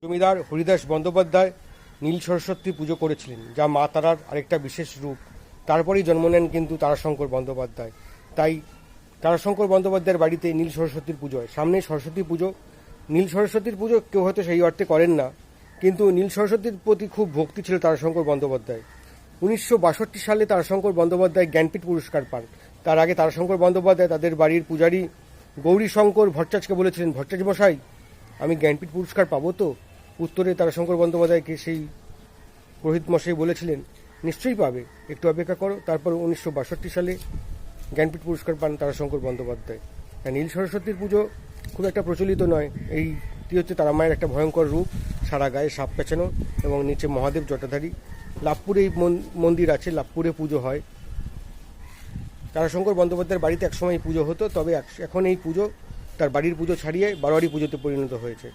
জমিদার হরিদাস বন্দ্যোপাধ্যায় নীল সরস্বতী পুজো করেছিলেন, যা মা তারার আরেকটা বিশেষ রূপ। তারপরেই জন্ম নেন কিন্তু তারাশঙ্কর বন্দ্যোপাধ্যায়। তাই তারাশঙ্কর বন্দ্যোপাধ্যায়ের বাড়িতে নীল সরস্বতীর পুজো হয়। সামনে সরস্বতী পুজো। নীল সরস্বতীর পুজো কেউ হয়তো সেই অর্থে করেন না, কিন্তু নীল সরস্বতীর প্রতি খুব ভক্তি ছিল তারাশঙ্কর বন্দ্যোপাধ্যায়। 1962 সালে তারাশঙ্কর বন্দ্যোপাধ্যায় জ্ঞানপীঠ পুরস্কার পান। তার আগে তারাশঙ্কর বন্দ্যোপাধ্যায় তাদের বাড়ির পূজারী গৌরীশঙ্কর ভট্টাচার্যকে বলেছিলেন, ভট্টাচার্য মশাই, আমি জ্ঞানপীঠ পুরস্কার পাবো তো? উত্তরে তারাশঙ্কর বন্দ্যোপাধ্যায়কে সেই পুরোহিত মশাই বলেছিলেন, নিশ্চয়ই পাবে, একটু অপেক্ষা করো। তারপর 1962 সালে জ্ঞানপীঠ পুরস্কার পান তারাশঙ্কর বন্দ্যোপাধ্যায়। নীল সরস্বতীর পুজো খুব একটা প্রচলিত নয়। এইটি হচ্ছে তারা মায়ের একটা ভয়ঙ্কর রূপ, সারা গায়ে সাপ পেঁচানো এবং নিচে মহাদেব জটাধারী। লাভপুরে এই মন্দির আছে, লাভপুরে পুজো হয়। তারাশঙ্কর বন্দ্যোপাধ্যায়ের বাড়িতে একসময় এই পুজো হতো, তবে এখন এই পুজো তার বাড়ির পুজো ছাড়িয়ে বারোয়ারি পুজোতে পরিণত হয়েছে।